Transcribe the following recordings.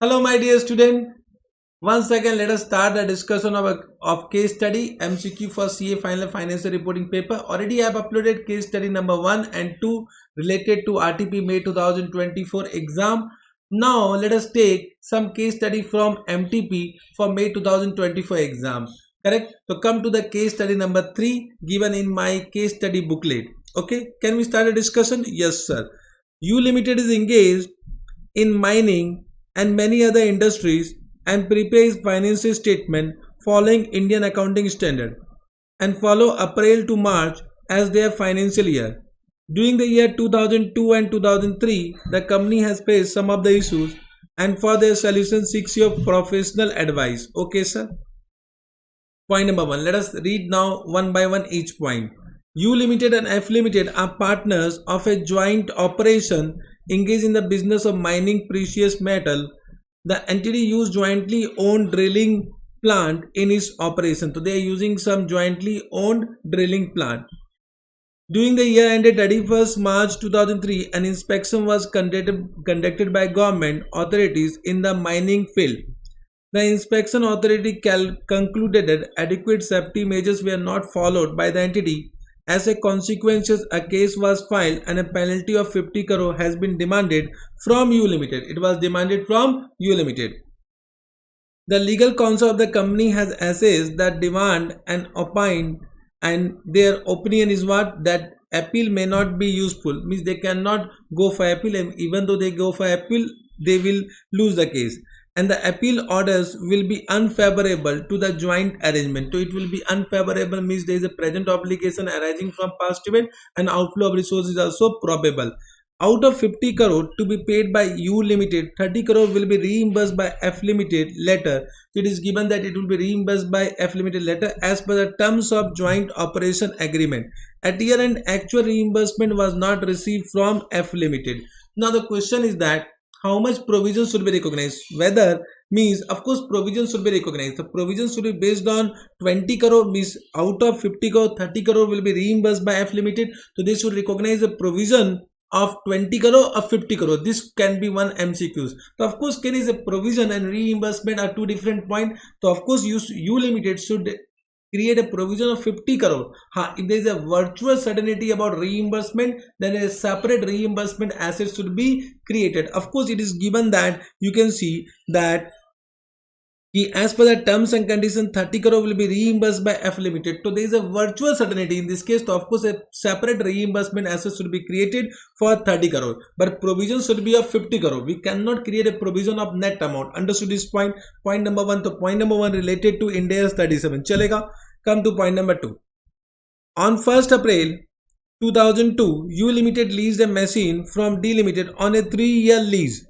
Hello, my dear student. Once again, let us start the discussion of case study MCQ for CA final financial reporting paper. Already I have uploaded case study number 1 and 2 related to RTP May 2024 exam. Now let us take some case study from MTP for May 2024 exam. Correct? So come to the case study number 3 given in my case study booklet. Okay, can we start a discussion? Yes, sir. U Limited is engaged in mining and many other industries and prepares financial statement following Indian accounting standard and follow April to March as their financial year. During the year 2002 and 2003, the company has faced some of the issues and for their solution seeks your professional advice. Okay, sir. Point number 1. Let us read now one by one each point. U Limited and F Limited are partners of a joint operation engaged in the business of mining precious metal. The entity used jointly owned drilling plant in its operation. So they are using some jointly owned drilling plant. During the year ended 31st March 2003, an inspection was conducted by government authorities in the mining field. The inspection authority concluded that adequate safety measures were not followed by the entity. As a consequence, a case was filed and a penalty of 50 crore has been demanded from U Limited. It was demanded from U Limited. The legal counsel of the company has assessed that demand and opined, and their opinion is what? That appeal may not be useful. Means they cannot go for appeal, and even though they go for appeal, they will lose the case. And the appeal orders will be unfavorable to the joint arrangement. So it will be unfavorable means there is a present obligation arising from past event and outflow of resources also probable. Out of 50 crore to be paid by U Limited, 30 crore will be reimbursed by F Limited later. So it is given that it will be reimbursed by F Limited later as per the terms of joint operation agreement. At year end, actual reimbursement was not received from F Limited. Now the question is that how much provision should be recognized? Whether means of course provision should be recognized. The provision should be based on 20 crore means out of 50 crore 30 crore will be reimbursed by F Limited. So they should recognize a provision of 20 crore or 50 crore. This can be one MCQs. So of course can is a provision and reimbursement are two different points. So of course U Limited should create a provision of 50 crore. If there is a virtual certainty about reimbursement, then a separate reimbursement asset should be created. Of course, it is given that you can see that as per the terms and conditions, 30 crore will be reimbursed by F Limited. So there is a virtual certainty in this case. So of course, a separate reimbursement asset should be created for 30 crore. But provision should be of 50 crore. We cannot create a provision of net amount. Understood this point? Point number 1. So point number 1 related to Ind AS 37. Chalega. Come to point number 2. On 1st April 2002, U Limited leased a machine from D Limited on a 3-year lease.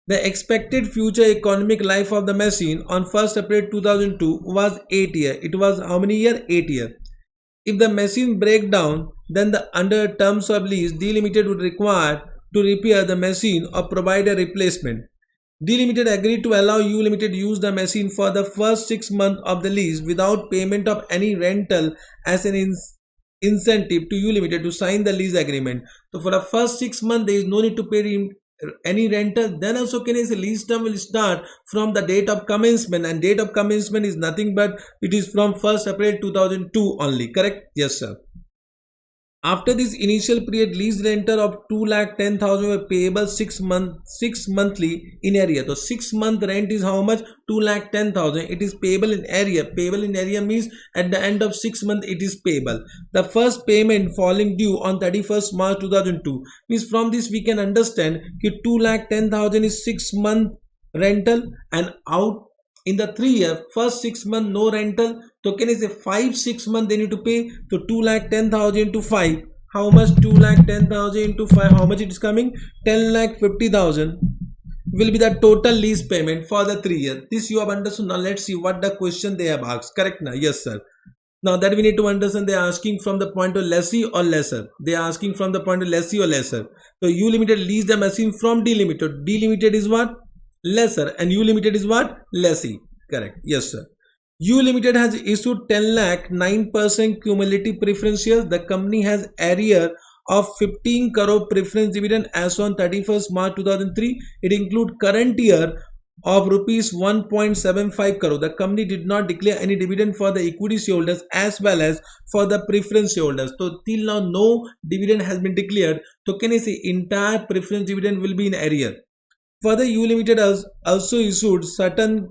The expected future economic life of the machine on 1st April 2002 was 8 years. It was how many years? 8 years. If the machine breaks down, then under terms of lease, D Limited would require to repair the machine or provide a replacement. D Limited agreed to allow U Limited use the machine for the first 6 months of the lease without payment of any rental as an incentive to U Limited to sign the lease agreement. So for the first 6 months, there is no need to pay any rental. Then also can say lease term will start from the date of commencement, and date of commencement is nothing but it is from 1st April 2002 only. Correct? Yes, sir. After this initial period, lease rental of 2,10,000 were payable 6 monthly in area. So 6 month rent is how much? 2,10,000. It is payable in area. Payable in area means at the end of 6 months it is payable. The first payment falling due on 31st March 2002 means from this we can understand that 2,10,000 is 6 month rental, and out in the 3 year first 6 month no rental. So can I say 5-6 months they need to pay? So 2,10,000 into 5. How much? 2,10,000 into 5. How much it is coming? 10,50,000 will be the total lease payment for the 3 years. This you have understood. Now let's see what the question they have asked. Correct now? Yes, sir. Now that we need to understand, they are asking from the point of lessee or lesser. They are asking from the point of lessee or lesser. So U Limited lease the machine from D Limited. D Limited is what? Lesser, and U Limited is what? Lessee. Correct. Yes, sir. U Limited has issued 10 lakh 9% cumulative preference shares. The company has arrear of 15 crore preference dividend as on 31st March 2003. It includes current year of rupees 1.75 crore. The company did not declare any dividend for the equity shareholders as well as for the preference shareholders. So till now no dividend has been declared. So can I say entire preference dividend will be in arrear. Further, U Limited has also issued certain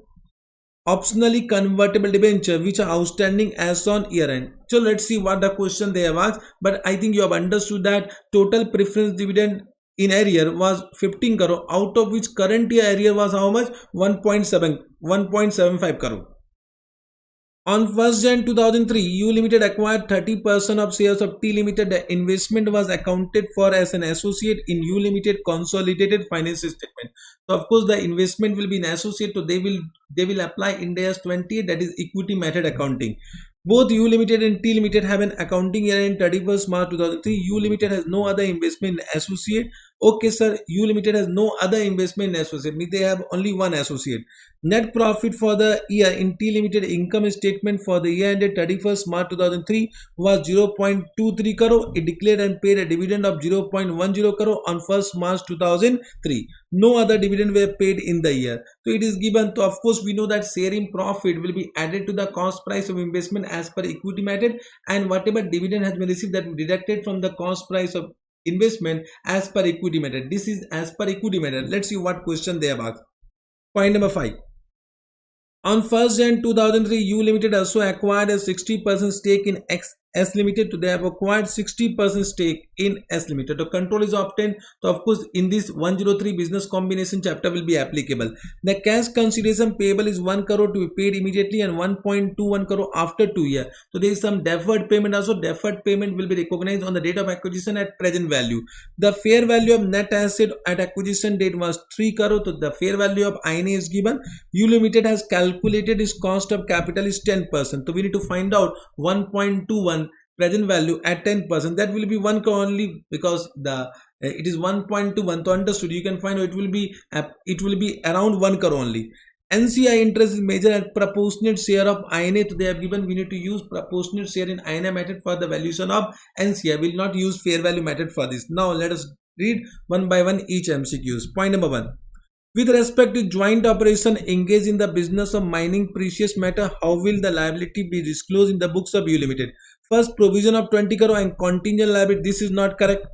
optionally convertible debenture which are outstanding as on year end. So let's see what the question they have asked. But I think you have understood that total preference dividend in arrear was 15 crore, out of which current year arrear was how much? 1.75 crore. On 1st Jan 2003, U Limited acquired 30% of shares of T Limited. The investment was accounted for as an associate in U Limited consolidated financial statement. So of course the investment will be an associate, so they will apply Ind AS 20, that is equity method accounting. Both U Limited and T Limited have an accounting year end 31st March 2003. U Limited has no other investment in associate. Okay sir, U Limited has no other investment in associate, means they have only one associate. Net profit for the year in T Limited income statement for the year ended 31st March 2003 was 0.23 crore. It declared and paid a dividend of 0.10 crore on 1st March 2003. No other dividend were paid in the year. So it is given. So of course we know that sharing profit will be added to the cost price of investment as per equity method, and whatever dividend has been received that will be deducted from the cost price of investment as per equity method. This is as per equity method. Let's see what question they have asked. Point number 5. On 1st Jan 2003, U Limited also acquired a 60% stake in S Limited. They have acquired 60% stake in S Limited. The control is obtained. So of course in this 103 business combination chapter will be applicable. The cash consideration payable is 1 crore to be paid immediately and 1.21 crore after 2 years. So there is some deferred payment also. Deferred payment will be recognized on the date of acquisition at present value. The fair value of net asset at acquisition date was 3 crore. So the fair value of INA is given. U Limited has calculated its cost of capital is 10%. So we need to find out 1.21 present value at 10%. That will be 1 crore only, because the it is 1.21. So understood, you can find out it will be around 1 crore only. NCI interest is measured at proportionate share of INA. So they have given we need to use proportionate share in INA method for the valuation of NCI. We will not use fair value method for this. Now let us read one by one each MCQs. Point number 1. With respect to joint operation engaged in the business of mining precious metal, how will the liability be disclosed in the books of U Limited? First, provision of 20 crore and contingent liability. This is not correct.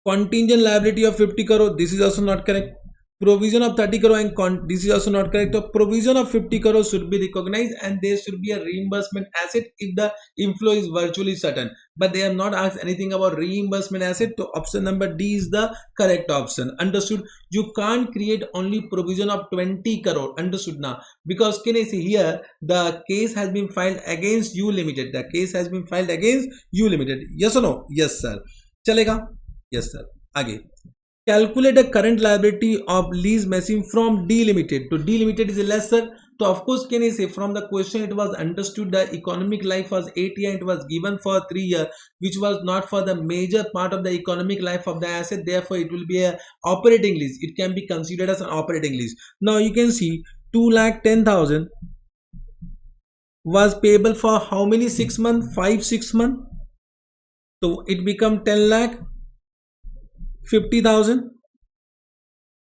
Contingent liability of 50 crore. This is also not correct. Provision of 30 crore and this is also not correct. So provision of 50 crore should be recognized and there should be a reimbursement asset if the inflow is virtually certain. But they have not asked anything about reimbursement asset. So option number D is the correct option. Understood? You can't create only provision of 20 crore. Understood now? Because can I see here the case has been filed against U Limited. The case has been filed against U Limited. Yes or no? Yes sir. Chalega? Yes sir. Again. Calculate a current liability of lease machine from D Limited. So D Limited is a lesser. So of course can I say from the question it was understood the economic life was 8 years. It was given for 3 years, which was not for the major part of the economic life of the asset. Therefore it will be a operating lease. It can be considered as an operating lease. Now you can see 2,10,000 was payable for how many 6 months? 5-6 months. So it become 10,50,000.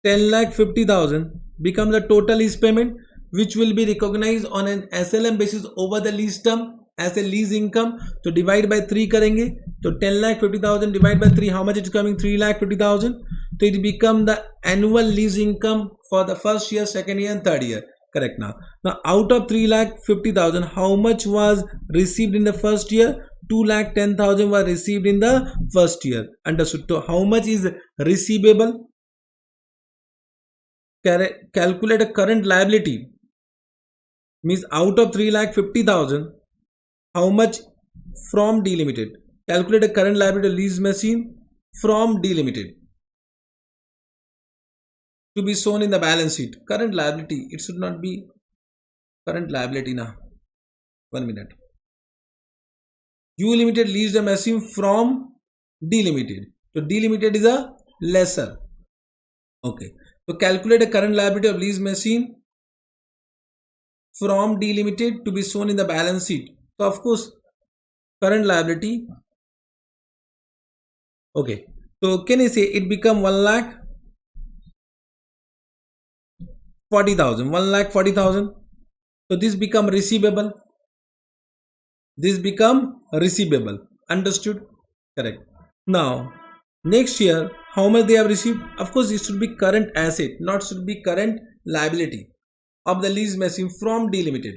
10,50,000 becomes the total lease payment, which will be recognized on an SLM basis over the lease term as a lease income. So divide by 3 karenge. So 10,50,000 divided by 3, how much it is coming? 3,50,000. So it become the annual lease income for the first year, second year and third year. Correct now. Now out of 3,50,000, how much was received in the first year? 2,10,000 was received in the first year. Understood? So how much is receivable? Calculate a current liability. Means out of 3,50,000, how much from D Limited? Calculate a current liability lease machine from D Limited to be shown in the balance sheet. Current liability, it should not be current liability now. 1 minute. U Limited leased a machine from D Limited. So D Limited is a lesser. Okay. So calculate a current liability of lease machine from D Limited to be shown in the balance sheet. So of course current liability. Okay. So can I say it become 1 lakh? 40,000, 1,40,000. So this become receivable. This become receivable. Understood? Correct. Now, next year, how much they have received? Of course, it should be current asset, not should be current liability of the lease machine from D Limited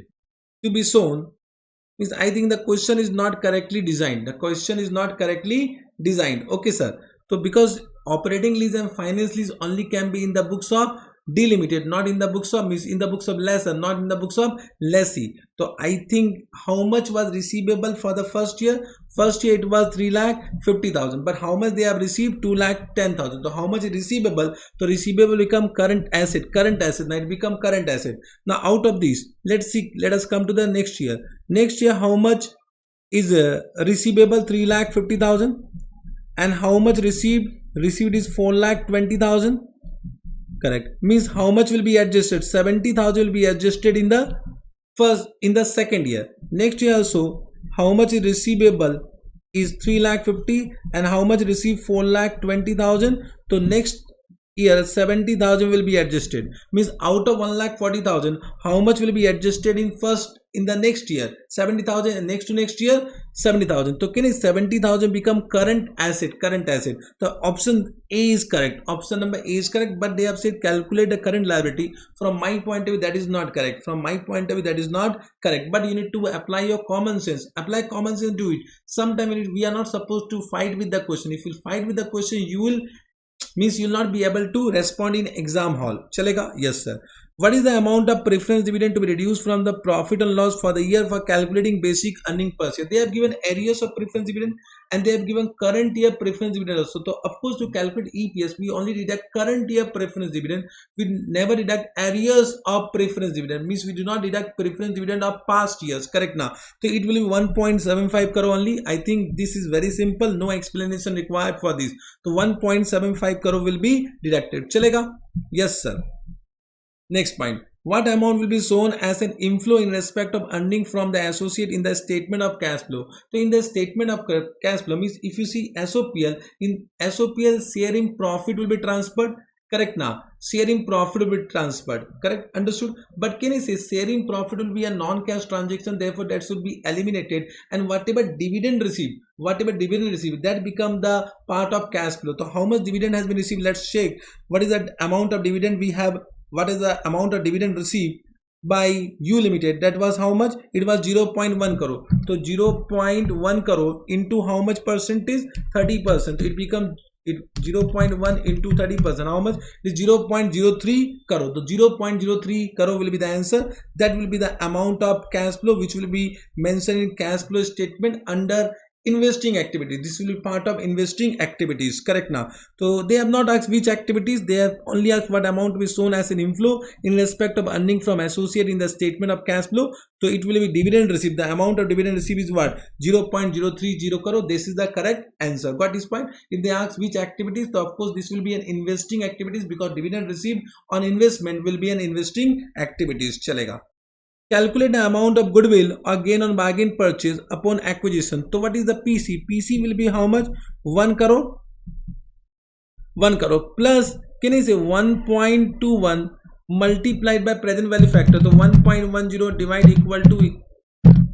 to be shown. Means I think the question is not correctly designed. The question is not correctly designed. Okay, sir. So because operating lease and finance lease only can be in the books of D Limited, not in the books of, means in the books of lessor, not in the books of lessee. So I think how much was receivable for the first year? First year it was 3,50,000, but how much they have received? 2,10,000. So how much is receivable? So receivable become current asset. Current asset. Now it become current asset. Now out of this, let's see. Let us come to the next year. Next year how much is receivable? 3,50,000, and how much received? Received is 4,20,000. Correct. Means how much will be adjusted? 70,000 will be adjusted in the second year. Next year also, how much is receivable is 3,50,000, and how much received? 4,20,000. So next year 70,000 will be adjusted. Means out of 1,40,000, how much will be adjusted in the next year? 70,000, and next to next year 70,000. So can 70,000 become current asset? Current asset. The option A is correct. Option number A is correct, but they have said calculate the current liability. From my point of view, that is not correct. From my point of view, that is not correct. But you need to apply your common sense. Apply common sense to it. Sometimes we are not supposed to fight with the question. If you fight with the question, you will not be able to respond in exam hall. Chalega? Yes, sir. What is the amount of preference dividend to be reduced from the profit and loss for the year for calculating basic earning per share? They have given areas of preference dividend, and they have given current year preference dividend also. So of course, to calculate EPS, we only deduct current year preference dividend. We never deduct areas of preference dividend. Means we do not deduct preference dividend of past years. Correct now. So it will be 1.75 crore only. I think this is very simple. No explanation required for this. So 1.75 crore will be deducted. Chalega? Yes, sir. Next point. What amount will be shown as an inflow in respect of earning from the associate in the statement of cash flow? So in the statement of cash flow, means if you see SOPL, in SOPL sharing profit will be transferred. Correct now. Sharing profit will be transferred. Correct. Understood. But can I say sharing profit will be a non-cash transaction, therefore that should be eliminated, and whatever dividend received, that become the part of cash flow. So how much dividend has been received? Let's check. What is the amount of dividend we have? What is the amount of dividend received by U Limited? That was how much? It was 0.1 crore. So 0.1 crore into how much percentage? 30%. It becomes 0.1 into 30%. How much? It is 0.03 crore. So 0.03 crore will be the answer. That will be the amount of cash flow which will be mentioned in cash flow statement under investing activities. This will be part of investing activities. Correct now. So they have not asked which activities, they have only asked what amount to be shown as an inflow in respect of earning from associate in the statement of cash flow. So it will be dividend received. The amount of dividend received is what? 0.030 crore. This is the correct answer. Got this point? If they ask which activities, so of course this will be an investing activities, because dividend received on investment will be an investing activities. Chalega. Calculate the amount of goodwill or gain on bargain purchase upon acquisition. So what is the PC? PC will be how much? 1 crore. 1 crore plus, can I say 1.21 multiplied by present value factor. So 1.10 divide equal to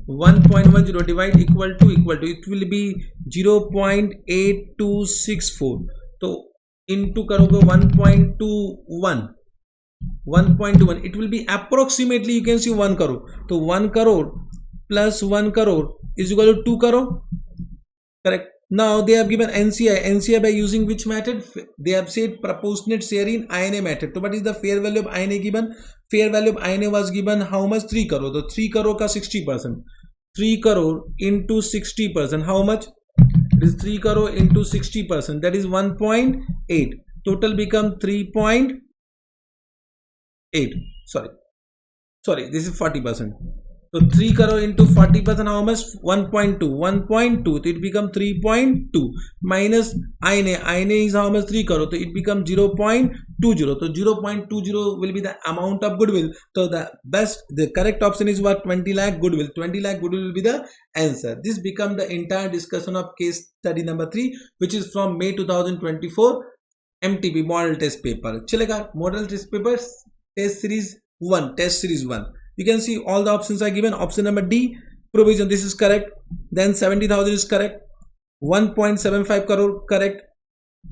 1.10 divide equal to it will be 0.8264. So into करोगे 1.21, it will be approximately, you can see 1 crore. So 1 crore plus 1 crore is equal to 2 crore. Correct. Now they have given NCI by using which method? They have said proportionate share in INA method. So what is the fair value of INA given? Fair value of INA was given how much? 3 crore. So 3 crore ka 60%. 3 crore into 60%. How much? It is 3 crore into 60%. That is 1.8. Total become 3.8. Sorry, this is 40%. So 3 crore into 40%, how much? 1.2. 1.2. So it becomes 3.2 minus INA. INA is how much? 3 crore. So it becomes 0.20. So 0.20 will be the amount of goodwill. So the correct option is what? 20 lakh goodwill. 20 lakh goodwill will be the answer. This becomes the entire discussion of case study number 3, which is from May 2024 MTP model test paper. Chalega, model test papers. test series 1, test series 1. You can see all the options are given. Option number D, provision, this is correct. Then 70,000 is correct. 1.75 crore correct.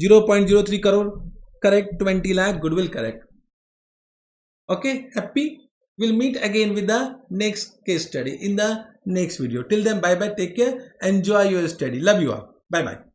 0.03 crore correct. 20 lakh goodwill correct. Okay, happy? We'll meet again with the next case study in the next video. Till then, bye bye, take care, enjoy your study. Love you all. Bye bye.